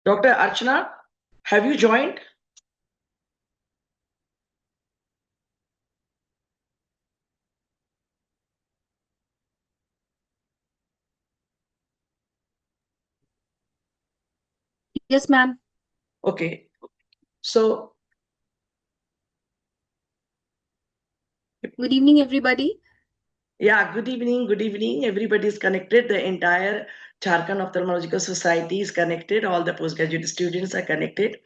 Dr. Archana, have you joined? Yes, ma'am. Okay. So, Good evening, everybody. yeah, good evening. Good evening. Everybody is connected. The entire Jharkhand Ophthalmological Society is connected. All the postgraduate students are connected.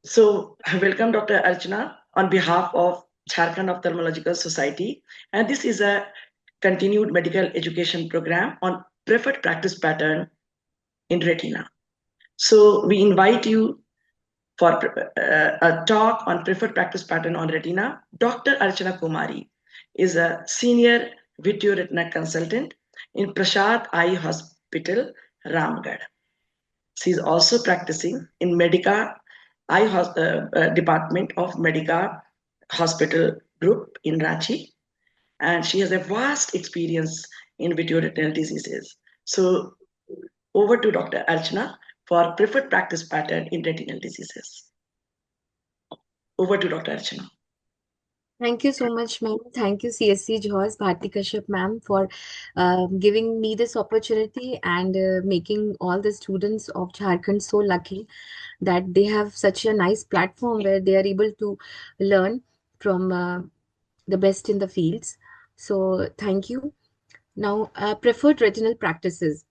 So, welcome, Dr. Archana, on behalf of Jharkhand Ophthalmological Society. And this is a continued medical education program on preferred practice pattern in retina. So, we invite you for a talk on preferred practice pattern on retina. Dr. Archana Kumari is a senior video retina consultant in Prashad Eye Hospital, Ramgarh. She is also practicing in Medica Department of Medica Hospital Group in Ranchi, and she has a vast experience in video retinal diseases. So, over to Dr. Archana for preferred practice pattern in retinal diseases. Over to Dr. Archana. Thank you so much, ma'am. Thank you, CSC JHOS, Bharti Kashyap, ma'am, for giving me this opportunity and making all the students of Jharkhand so lucky that they have such a nice platform where they are able to learn from the best in the fields. So, thank you. Now, preferred retinal practices.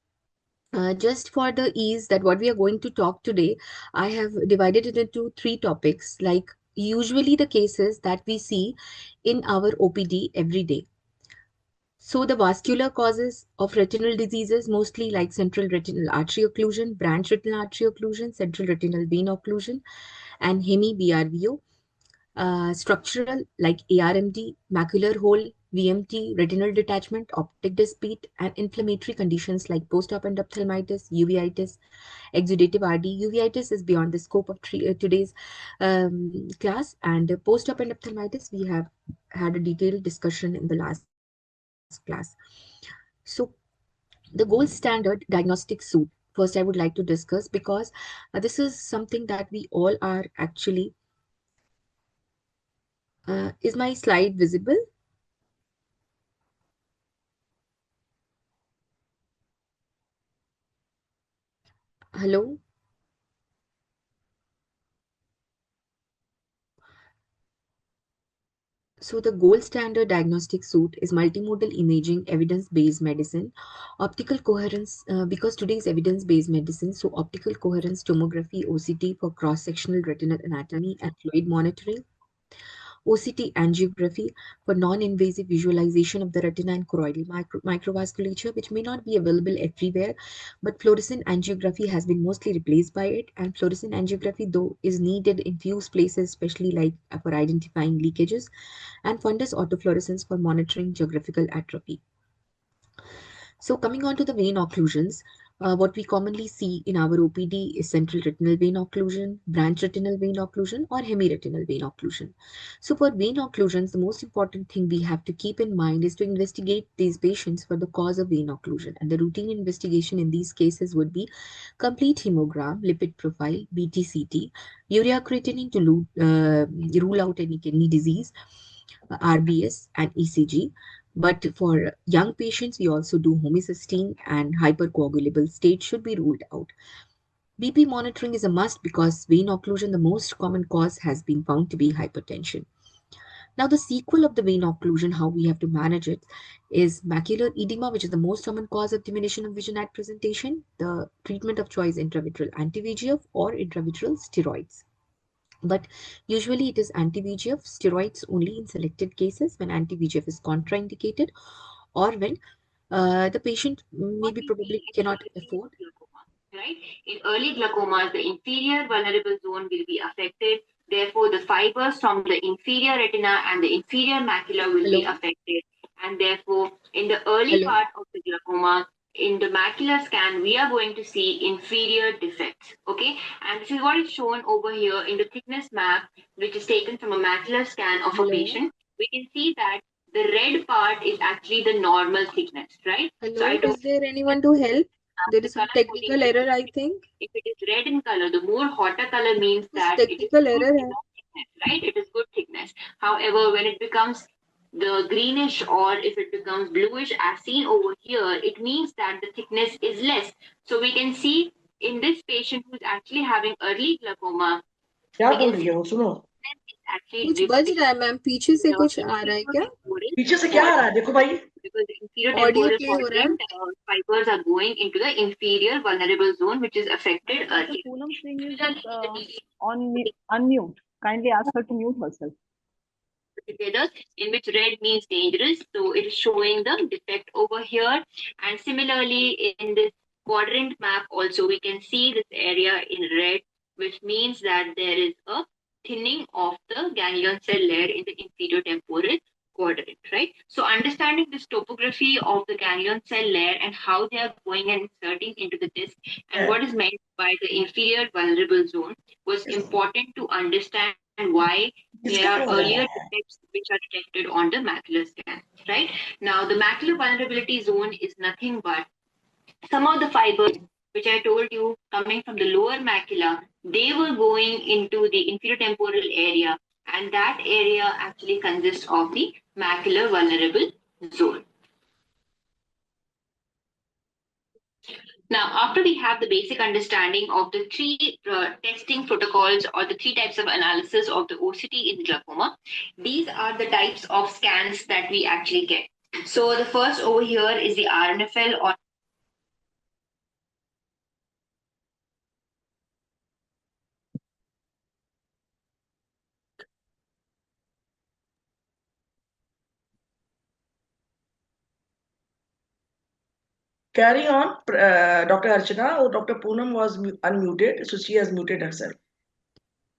Just for the ease that what we are going to talk today, I have divided it into three topics, like usually the cases that we see in our OPD every day. So the vascular causes of retinal diseases, mostly like central retinal artery occlusion, branch retinal artery occlusion, central retinal vein occlusion, and hemi-BRVO. Structural like ARMD, macular hole, VMT, retinal detachment, optic disc beat, and inflammatory conditions like post-op endophthalmitis, uveitis, exudative RD. Uveitis is beyond the scope of today's class, and post-op endophthalmitis we have had a detailed discussion in the last class. So the gold standard diagnostic suit. First, I would like to discuss because this is something that we all are actually. Is my slide visible? Hello? So the gold standard diagnostic suite is multimodal imaging, evidence-based medicine, optical coherence, because today is evidence-based medicine, so optical coherence tomography, OCT for cross-sectional retinal anatomy and fluid monitoring, OCT angiography for non-invasive visualization of the retina and choroidal microvasculature, which may not be available everywhere, but fluorescent angiography has been mostly replaced by it. And fluorescent angiography, though, is needed in few places, especially like for identifying leakages, and fundus autofluorescence for monitoring geographical atrophy. So coming on to the vein occlusions, what we commonly see in our OPD is central retinal vein occlusion, branch retinal vein occlusion, or hemiretinal vein occlusion. So for vein occlusions, the most important thing we have to keep in mind is to investigate these patients for the cause of vein occlusion. And the routine investigation in these cases would be complete hemogram, lipid profile, BTCT, urea creatinine to rule out any kidney disease, RBS, and ECG. But for young patients, we also do homocysteine, and hypercoagulable state should be ruled out. BP monitoring is a must because vein occlusion, the most common cause, has been found to be hypertension. Now, the sequel of the vein occlusion, how we have to manage it, is macular edema, which is the most common cause of diminution of vision at presentation. The treatment of choice intravitreal anti-VEGF or intravitreal steroids. But usually it is anti-VEGF, steroids only in selected cases when anti-VEGF is contraindicated or when the patient What maybe we probably see in cannot early afford. glaucoma, right? In early glaucomas, the inferior vulnerable zone will be affected. Therefore, the fibers from the inferior retina and the inferior macula will be Hello, affected. And therefore, in the early hello. part of the glaucoma, in the macular scan, we are going to see inferior defects. Okay, and this is what is shown over here in the thickness map, which is taken from a macular scan of a Hello, patient. We can see that the red part is actually the normal thickness, right? So I hello. don't. Is there anyone to help? There The is some color coding technical error, I difference. think. If it is red in color, the more hotter color means This that it is technical good error enough thickness, right? It is good thickness. However, when it becomes the greenish or if it becomes bluish as seen over here, it means that the thickness is less. So we can see in this patient who is actually having early glaucoma, क्या we बोल can रही see है वो सुनो is actually कुछ बज drifting रहा है मैम, पीछे से the कुछ आ रहा है inferior क्या? temporal पीछे से क्या आ रहा है quadrant देखो भाई because the inferior audio temporal play हो रहा है. quadrant fibers are going into the inferior vulnerable zone which is affected Dr. earlier. Poonam's thing is Similarly, on unmute. Kindly ask her to mute herself. together in which red means dangerous, so it is showing the defect over here. And similarly in this quadrant map also we can see this area in red, which means that there is a thinning of the ganglion cell layer in the inferior temporal quadrant, right? So understanding this topography of the ganglion cell layer and how they are going and inserting into the disc and what is meant by the inferior vulnerable zone was important to understand why there are earlier defects which are detected on the macular scan, right? Now, the macular vulnerability zone is nothing but some of the fibers which I told you coming from the lower macula, they were going into the inferior temporal area, and that area actually consists of the macular vulnerable zone. Now, after we have the basic understanding of the three testing protocols or the three types of analysis of the OCT in glaucoma, these are the types of scans that we actually get. So the first over here is the RNFL or carry on Dr. Archana or Dr. Poonam was unmuted so she has muted herself.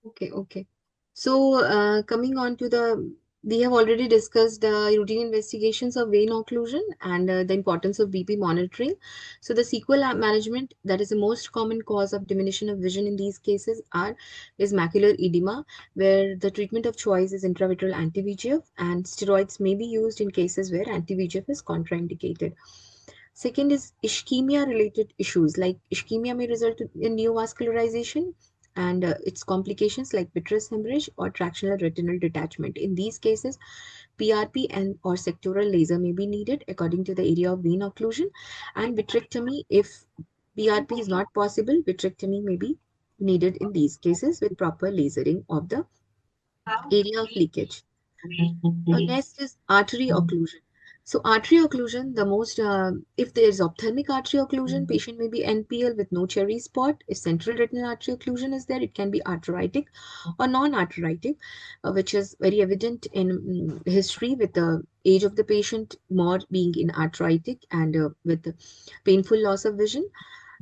Okay. So, coming on to we have already discussed routine investigations of vein occlusion and the importance of BP monitoring. So, the sequel management, that is the most common cause of diminution of vision in these cases, is macular edema, where the treatment of choice is intravitreal anti-VEGF, and steroids may be used in cases where anti-VEGF is contraindicated. Second is ischemia-related issues, like ischemia may result in neovascularization and its complications like vitreous hemorrhage or tractional retinal detachment. In these cases, PRP and or sectoral laser may be needed according to the area of vein occlusion, and vitrectomy, if PRP is not possible, vitrectomy may be needed in these cases with proper lasering of the area of leakage. Next is artery occlusion. So artery occlusion, the most, if there is ophthalmic artery occlusion, patient may be NPL with no cherry spot. If central retinal artery occlusion is there, it can be arteritic or non-arteritic, which is very evident in history with the age of the patient more being in arteritic and with painful loss of vision.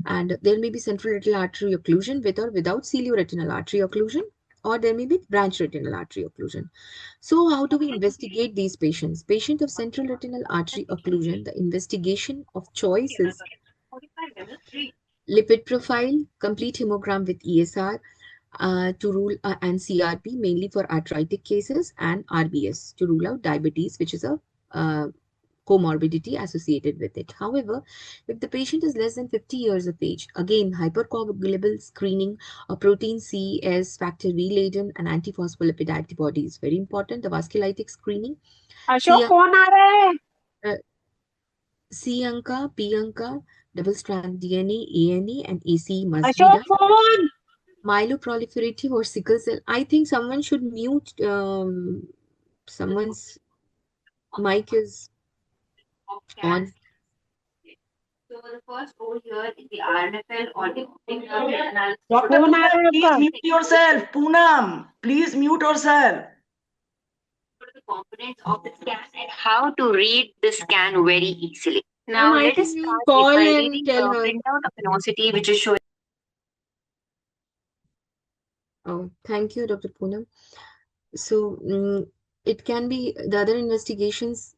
And there may be central retinal artery occlusion with or without cilioretinal artery occlusion, or there may be branch retinal artery occlusion. So how do we investigate these patients? Patient of central retinal artery occlusion, the investigation of choice is lipid profile, complete hemogram with ESR to rule and CRP mainly for arthritic cases, and RBS to rule out diabetes, which is a comorbidity associated with it. However, if the patient is less than 50 years of age, again, hypercoagulable screening of protein C, S, factor V laden, and antiphospholipid antibodies. Very important. The vasculitic screening. Ashok कौन आ रहा है? C ANCA, P ANCA, double strand DNA, ANE, and ACE must be Ashok done. Phone. Myeloproliferative or sickle cell. I think someone should mute. Someone's mic is on. So the first over here is the RNFL or the analysis. Dr. Poonam, please mute yourself. Poonam, please mute yourself. The components of the scan and how to read the scan very easily. Now I let us think you start call by and reading tell the her. printout of velocity which is showing. Oh, thank you, Dr. Poonam. So it can be the other investigations,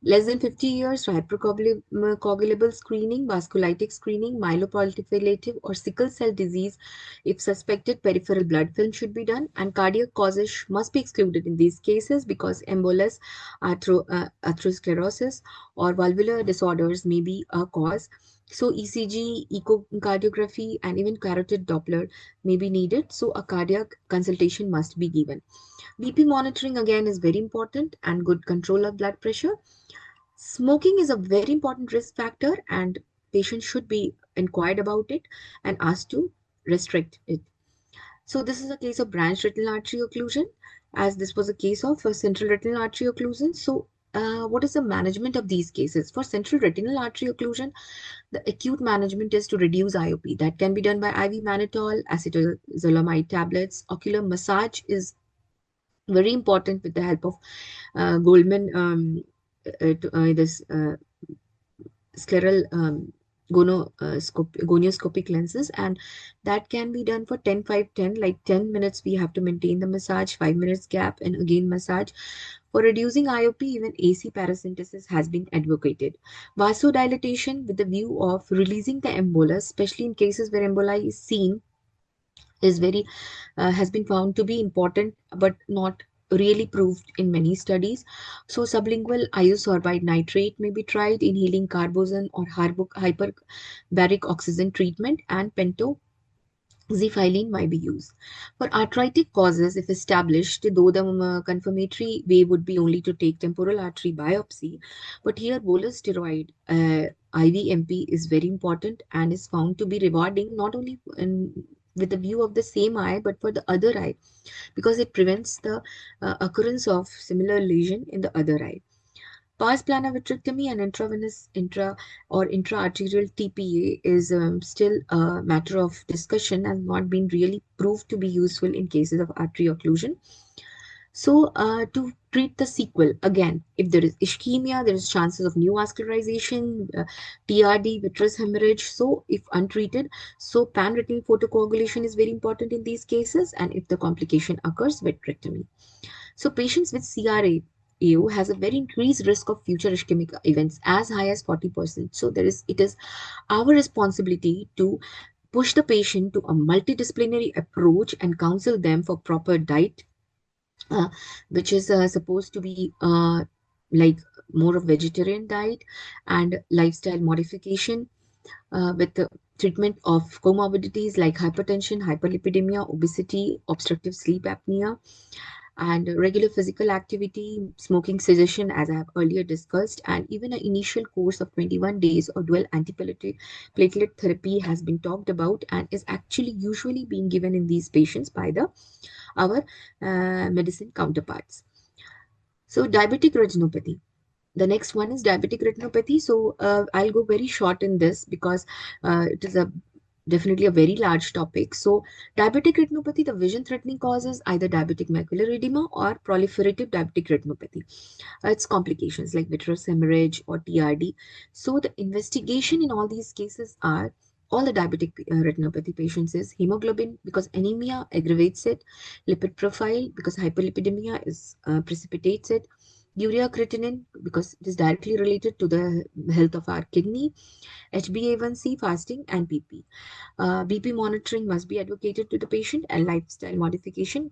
less than 50 years, hypercoagulable screening, vasculitic screening, myeloproliferative or sickle cell disease. If suspected, peripheral blood film should be done, and cardiac causes must be excluded in these cases because embolus, atherosclerosis, or valvular disorders may be a cause. So ECG, echocardiography, and even carotid Doppler may be needed. So a cardiac consultation must be given. BP monitoring again is very important, and good control of blood pressure. Smoking is a very important risk factor, and patients should be inquired about it and asked to restrict it. So this is a case of branch retinal artery occlusion, as this was a case of central retinal artery occlusion. So what is the management of these cases? For central retinal artery occlusion, the acute management is to reduce IOP. That can be done by IV mannitol, acetazolamide tablets. Ocular massage is very important with the help of Goldman this scleral gonioscopic lenses, and that can be done for 10-5-10, like 10 minutes we have to maintain the massage, 5 minutes gap, and again massage. For reducing IOP, even AC paracentesis has been advocated. Vasodilatation with the view of releasing the embolus, especially in cases where emboli is seen, is very has been found to be important but not really proved in many studies. So sublingual iosorbide nitrate may be tried, inhaling carbozone or hyperbaric oxygen treatment, and pentoxifylline might be used. For arthritic causes, if established, though the confirmatory way would be only to take temporal artery biopsy, but here bolus steroid IVMP is very important and is found to be rewarding not only with the view of the same eye but for the other eye, because it prevents the occurrence of similar lesion in the other eye. Pars plana vitrectomy and intravenous or intraarterial TPA is still a matter of discussion and not been really proved to be useful in cases of artery occlusion. So, to treat the sequel, again, if there is ischemia, there is chances of neovascularization, TRD, vitreous hemorrhage. So, if untreated, so pan-retinal photocoagulation is very important in these cases, and if the complication occurs, vitrectomy. So, patients with CRA-AO has a very increased risk of future ischemic events, as high as 40%. So, it is our responsibility to push the patient to a multidisciplinary approach and counsel them for proper diet, uh, which is supposed to be like more of vegetarian diet and lifestyle modification, with the treatment of comorbidities like hypertension, hyperlipidemia, obesity, obstructive sleep apnea, and regular physical activity, smoking cessation, as I have earlier discussed, and even an initial course of 21 days or dual antiplatelet therapy has been talked about and is actually usually being given in these patients by our medicine counterparts. So diabetic retinopathy. The next one is diabetic retinopathy. So I'll go very short in this because it is definitely a very large topic. So diabetic retinopathy, the vision threatening cause is either diabetic macular edema or proliferative diabetic retinopathy. Its complications like vitreous hemorrhage or TRD. So the investigation in all these cases are, all the diabetic retinopathy patients, is hemoglobin, because anemia aggravates it, lipid profile, because hyperlipidemia precipitates it, urea creatinine, because it is directly related to the health of our kidney, HbA1c, fasting, and BP. BP monitoring must be advocated to the patient, and lifestyle modification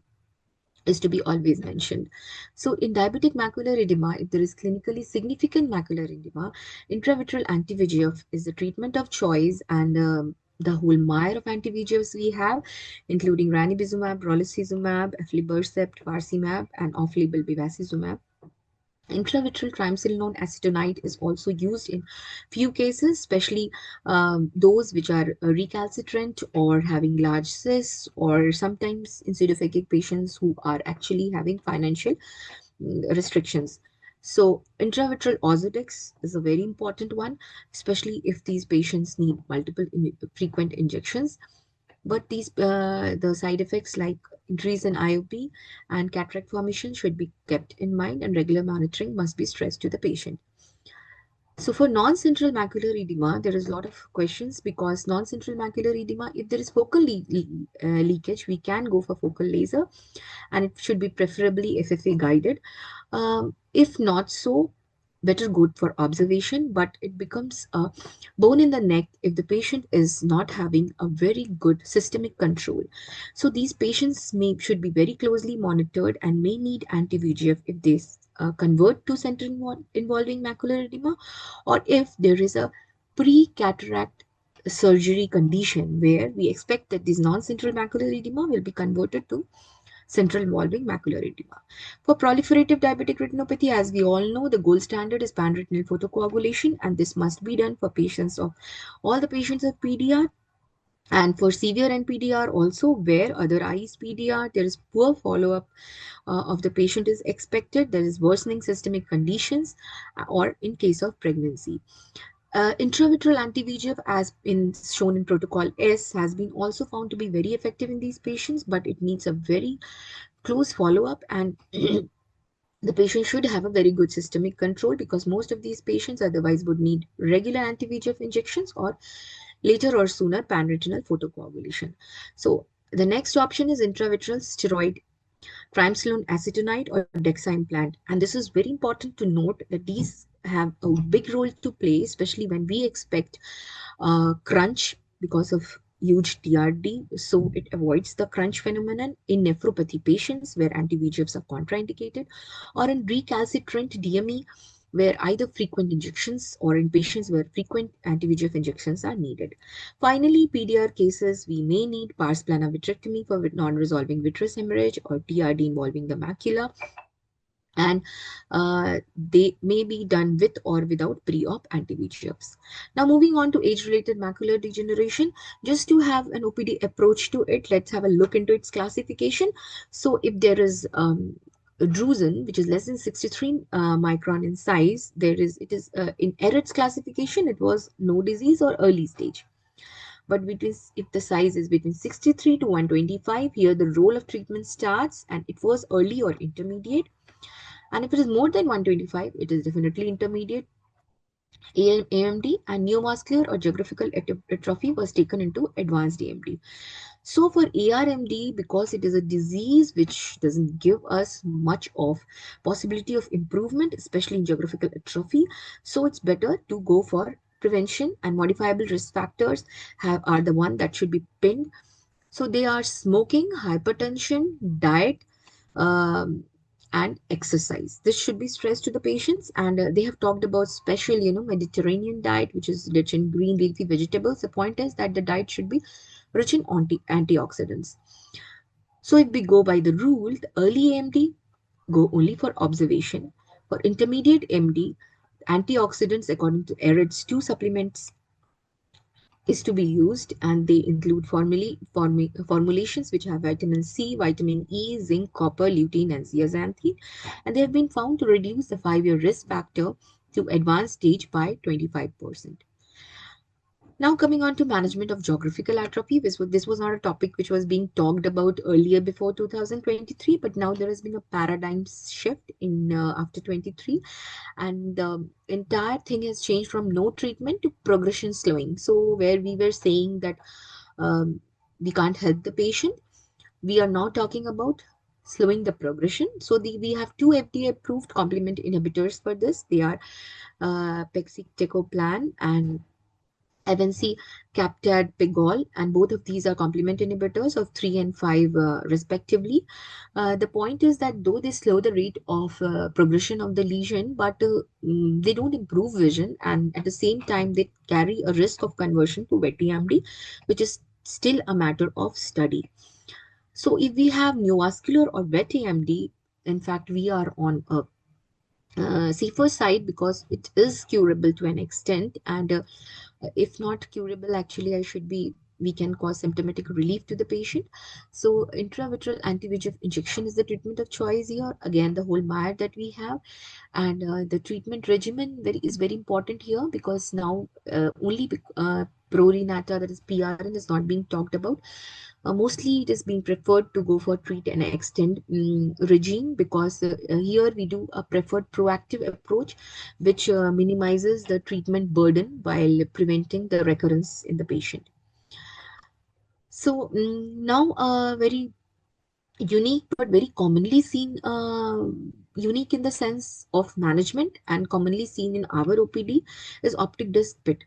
is to be always mentioned. So in diabetic macular edema, if there is clinically significant macular edema, intravitreal anti-VEGF is the treatment of choice, and the whole mire of anti-VEGFs we have, including ranibizumab, brolucizumab, aflibercept, faricimab, and off-label bevacizumab. Intravitreal triamcinolone acetonide is also used in few cases, especially those which are recalcitrant or having large cysts, or sometimes in pseudophakic patients who are actually having financial restrictions. So intravitreal Ozurdex is a very important one, especially if these patients need multiple frequent injections. But the side effects like increase in IOP and cataract formation should be kept in mind, and regular monitoring must be stressed to the patient. So for non-central macular edema, there is a lot of questions, because non-central macular edema, if there is focal leakage, we can go for focal laser, and it should be preferably FFA guided. If not so, better go for observation, but it becomes a bone in the neck if the patient is not having a very good systemic control. So these patients should be very closely monitored and may need anti-VEGF if they convert to center involving macular edema, or if there is a pre-cataract surgery condition where we expect that this non-central macular edema will be converted to central involving macular edema. For proliferative diabetic retinopathy, as we all know, the gold standard is pan-retinal photocoagulation, and this must be done for patients of all the patients of PDR. And for severe NPDR also, where other eyes PDR, there is poor follow-up of the patient is expected, there is worsening systemic conditions, or in case of pregnancy. Intravitreal anti-VEGF, as in shown in protocol S, has been also found to be very effective in these patients, but it needs a very close follow-up, and the patient should have a very good systemic control, because most of these patients otherwise would need regular anti-VEGF injections or later or sooner pan-retinal photocoagulation. So the next option is intravitreal steroid triamcinolone acetonide or DEXA implant. And this is very important to note that these have a big role to play, especially when we expect crunch because of huge TRD. So it avoids the crunch phenomenon in nephropathy patients where anti-VEGFs are contraindicated, or in recalcitrant DME where either frequent injections, or in patients where frequent anti-VEGF injections are needed. Finally, PDR cases, we may need pars plana vitrectomy for non-resolving vitreous hemorrhage or TRD involving the macula, and they may be done with or without pre-op anti-VEGFs. Now, moving on to age-related macular degeneration, just to have an OPD approach to it, let's have a look into its classification. So if there is drusen, which is less than 63 micron in size, it is in Eretz classification, it was no disease or early stage. But if the size is between 63 to 125, here the role of treatment starts, and it was early or intermediate. And if it is more than 125, it is definitely intermediate. AMD and neovascular or geographical atrophy was taken into advanced AMD. So for ARMD, because it is a disease which doesn't give us much of possibility of improvement, especially in geographical atrophy, so it's better to go for prevention, and modifiable risk factors are the one that should be pinned. So they are smoking, hypertension, diet, um, and exercise. This should be stressed to the patients, and they have talked about special, Mediterranean diet, which is rich in green leafy vegetables. The point is that the diet should be rich in antioxidants. So if we go by the rule, the early AMD go only for observation. For intermediate AMD, antioxidants according to AREDS 2 supplements is to be used, and they include formulations which have vitamin C, vitamin E, zinc, copper, lutein, and zeaxanthin, and they have been found to reduce the 5-year risk factor to advanced stage by 25%. Now coming on to management of geographical atrophy, this was not a topic which was being talked about earlier before 2023, but now there has been a paradigm shift in after 23, and the entire thing has changed from no treatment to progression slowing. So where we were saying that we can't help the patient, we are now talking about slowing the progression. So we have two FDA approved complement inhibitors for this. They are pegcetacoplan and Evency Captad Pegol, and both of these are complement inhibitors of 3 and 5 respectively. The point is that though they slow the rate of progression of the lesion, but they don't improve vision, and at the same time they carry a risk of conversion to wet AMD, which is still a matter of study. So if we have neovascular or wet AMD, in fact, we are on a safer side because it is curable to an extent, and if not curable, actually we can cause symptomatic relief to the patient. So intravitreal anti-VEGF injection is the treatment of choice here. Again, the whole MAD that we have, and the treatment regimen is very important here, because now only Prorinata, that is PRN, is not being talked about. Mostly it is being preferred to go for treat and extend regime, because here we do a preferred proactive approach which minimizes the treatment burden while preventing the recurrence in the patient. So now very unique but very commonly seen, unique in the sense of management and commonly seen in our OPD, is optic disc pit.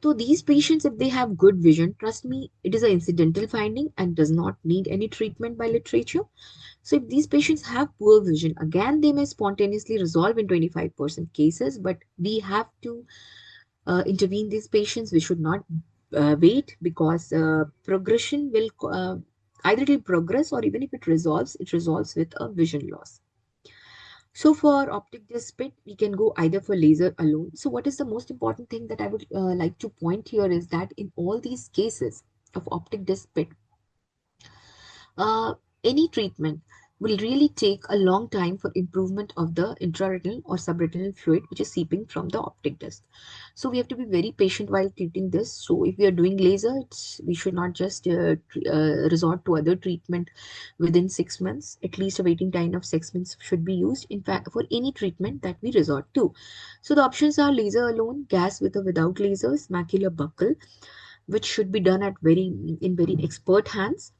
So these patients, if they have good vision, trust me, it is an incidental finding and does not need any treatment by literature. So if these patients have poor vision, again, they may spontaneously resolve in 25% cases, but we have to intervene these patients. We should not wait, because progression will either it will progress, or even if it resolves with a vision loss. So for optic disc pit, we can go either for laser alone. So what is the most important thing that I would like to point here is that in all these cases of optic disc pit, uh, any treatment will really take a long time for improvement of the intraretinal or subretinal fluid which is seeping from the optic disc. So we have to be very patient while treating this. So if we are doing laser, we should not just resort to other treatment within 6 months. At least a waiting time of 6 months should be used, in fact, for any treatment that we resort to. So the options are laser alone, gas with or without lasers, macular buckle, which should be done at very expert hands,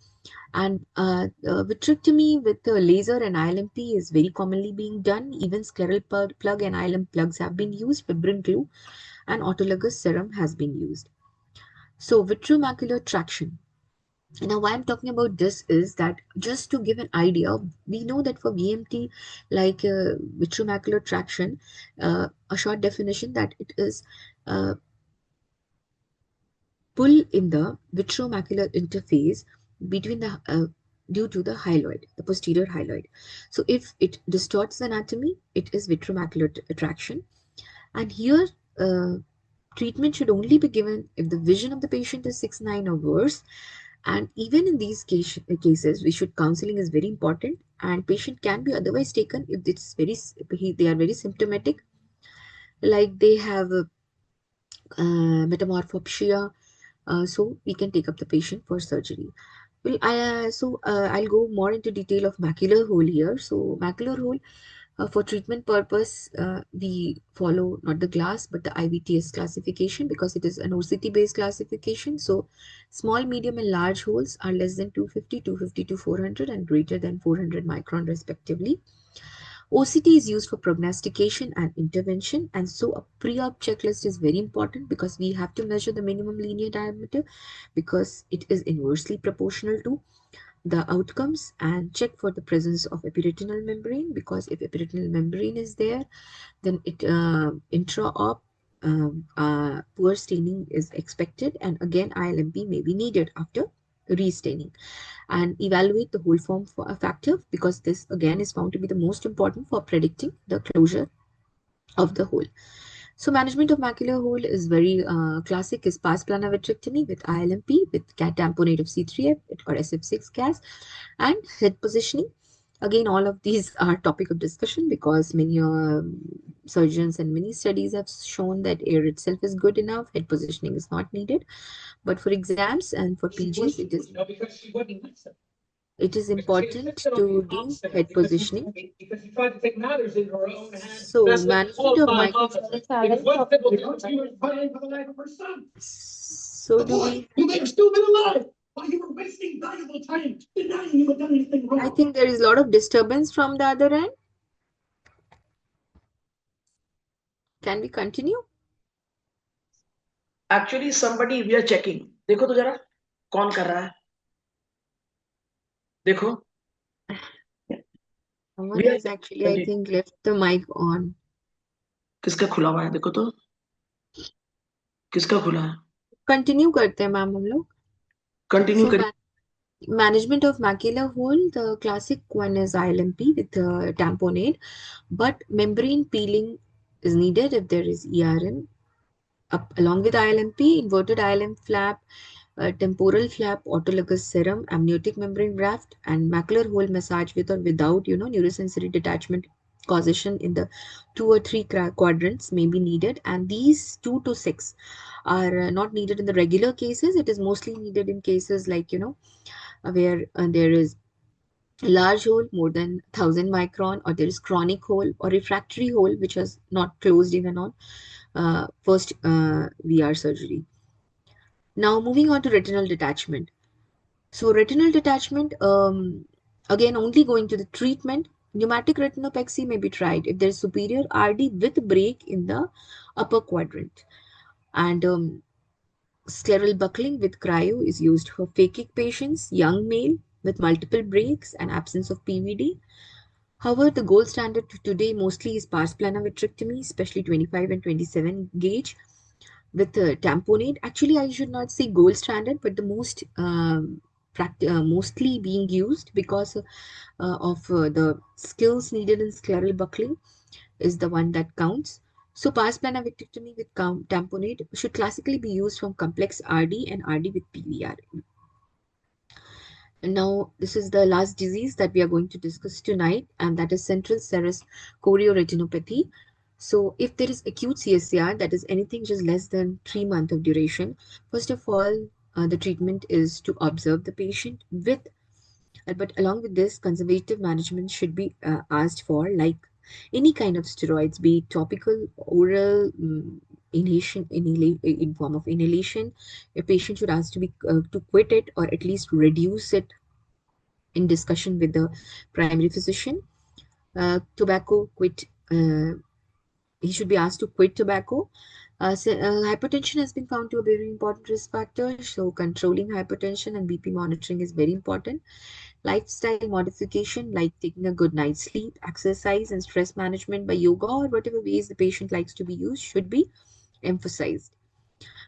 and vitrectomy with laser and ILMP is very commonly being done. Even scleral plug and ILM plugs have been used. Fibrin glue and autologous serum has been used. So vitreomacular traction. Now, why I'm talking about this is that, just to give an idea, we know that for VMT, like vitreomacular traction, a short definition that it is pull in the vitreomacular interface between the due to the hyaloid, the posterior hyaloid. So if it distorts the anatomy, it is vitreomacular attraction. And here, treatment should only be given if the vision of the patient is 6/9 or worse. And even in these cases, we should counseling is very important. And patient can be otherwise taken if it's they are very symptomatic, like they have metamorphopsia. So we can take up the patient for surgery. Well, I'll go more into detail of macular hole here. So macular hole, for treatment purpose, we follow not the glass but the IVTS classification, because it is an OCT based classification. So small, medium and large holes are less than 250, 250 to 400 and greater than 400 micron respectively. OCT is used for prognostication and intervention, and so a pre-op checklist is very important, because we have to measure the minimum linear diameter, because it is inversely proportional to the outcomes, and check for the presence of epiretinal membrane, because if epiretinal membrane is there, then it intra-op poor staining is expected, and again ILMP may be needed after restaining. And evaluate the whole form factor, because this again is found to be the most important for predicting the closure of the hole. So management of macular hole is very classic is pars plana vitrectomy with ILMP with tamponade of C3F or SF6 gas, and head positioning. Again, all of these are topic of discussion, because many surgeons and many studies have shown that air itself is good enough, head positioning is not needed. But for exams and for PGs, it is important to do head positioning. So management of micro. So do we? I think there is a lot of disturbance from the other end. Can we continue? Actually, somebody we are checking. देखो तो जरा कौन कर रहा है? देखो. Someone has actually, I think, left the mic on. किसका खुला हुआ है? देखो तो. किसका खुला है? Continue करते हैं मैम हम लोग. Continue करिए. Management of macular hole, the classic one is ILMP with tamponade, but membrane peeling is needed if there is ERM. Along with ILMP, inverted ILM flap, temporal flap, autologous serum, amniotic membrane graft, and macular hole massage with or without, neurosensory detachment causation in the 2 or 3 quadrants may be needed. And these 2 to 6 are not needed in the regular cases. It is mostly needed in cases like, where there is large hole more than 1000 micron, or there is chronic hole or refractory hole which has not closed even on first VR surgery. Now moving on to retinal detachment. So retinal detachment, again only going to the treatment. Pneumatic retinopexy may be tried if there is superior RD with break in the upper quadrant. And scleral buckling with cryo is used for phakic patients, young male with multiple breaks and absence of PVD. However, the gold standard today mostly is pars plana vitrectomy, especially 25 and 27 gauge. with tamponade. Actually, I should not say gold standard, but the most mostly being used because of the skills needed in scleral buckling is the one that counts. So pars plana vitrectomy with tamponade should classically be used from complex RD and RD with PVR. And now, this is the last disease that we are going to discuss tonight, and that is central serous chorioretinopathy. So, if there is acute CSCR, that is anything just less than 3 months of duration, first of all, the treatment is to observe the patient with, but along with this, conservative management should be asked for, like any kind of steroids, be it topical, oral, in form of inhalation. A patient should ask to be to quit it or at least reduce it in discussion with the primary physician. Tobacco, quit. He should be asked to quit tobacco. Hypertension has been found to be a very important risk factor, so controlling hypertension and BP monitoring is very important. Lifestyle modification, like taking a good night's sleep, exercise, and stress management by yoga or whatever ways the patient likes to be used, should be emphasized.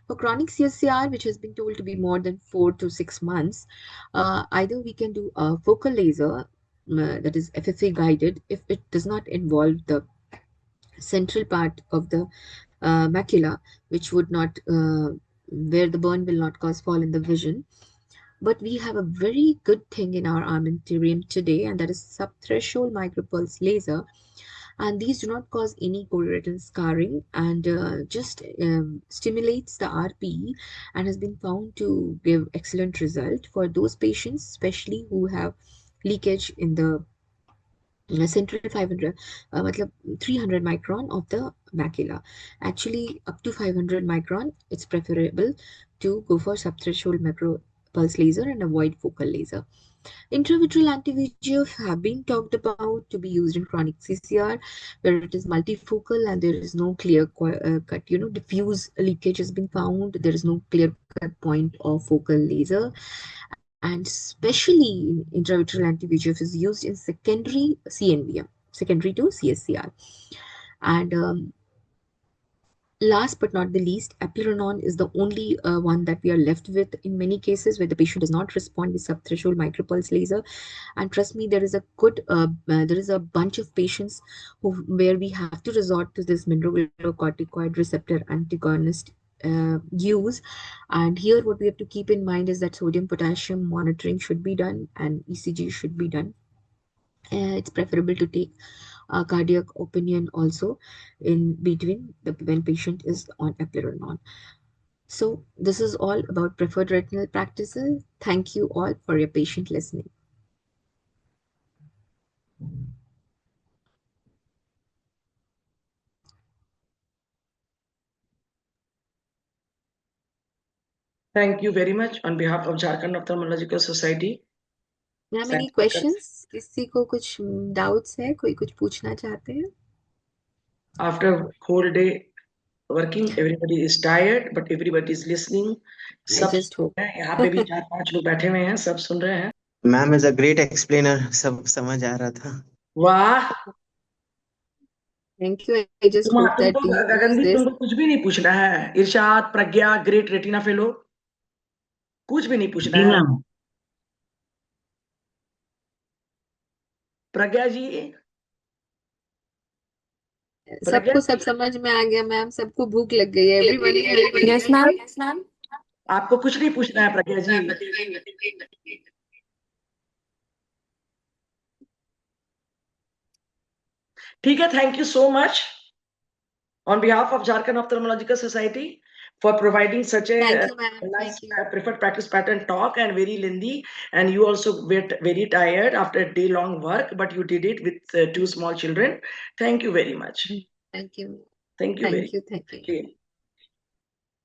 For chronic CSCR, which has been told to be more than 4 to 6 months, either we can do a focal laser, that is FFA guided, if it does not involve the central part of the macula, which would not, where the burn will not cause fall in the vision. But we have a very good thing in our armamentarium today, and that is subthreshold micropulse laser. And these do not cause any choroidal scarring and just stimulates the RPE, and has been found to give excellent result for those patients, especially who have leakage in the central 500, matlab 300 micron of the macula. Actually, up to 500 micron, it's preferable to go for subthreshold macro pulse laser and avoid focal laser. Intravitreal anti-VEGF have been talked about to be used in chronic CCR, where it is multifocal and there is no clear cut, diffuse leakage has been found. There is no clear cut point of focal laser. And especially intravitreal anti-VEGF is used in secondary CNVM, secondary to CSCR. And last but not the least, eplerenone is the only one that we are left with in many cases where the patient does not respond with subthreshold micropulse laser. And trust me, there is a bunch of patients where we have to resort to this mineralocorticoid receptor antagonist use. And here what we have to keep in mind is that sodium potassium monitoring should be done and ECG should be done. It's preferable to take cardiac opinion also in between when patient is on eplerenone. So this is all about preferred retinal practices. Thank you all for your patient listening. Thank you very much on behalf of Jharkhand Ophthalmological Society. Ma'am, any questions? किसी को कुछ doubts है? कोई कुछ पूछना चाहते हैं? After whole day working, everybody is tired, but everybody is listening. I just hope. यहाँ पे भी 4-5 लोग बैठे हुए हैं, सब सुन रहे हैं. Ma'am is a great explainer, सब समझ आ रहा था. वाह. Thank you. I just hope that you use this. तुमको कुछ भी नहीं पूछना है. इरशाद, प्रज्ञा, ग्रेट रेटिना फेलो, कुछ भी नहीं पूछना है. प्रज्ञा जी, सबको सब समझ में आ गया मैम, सबको भूख लग गई है. Everyone. Yes, ma'am. आपको कुछ नहीं पूछना है प्रज्ञा जी. ठीक है, thank you so much on behalf of Jharkhand Ophthalmological Society for providing such a nice preferred practice pattern talk, and very lengthy, and you also were very tired after a day long work, but you did it with 2 small children. Thank you very much. Thank you. Thank you. Thank you.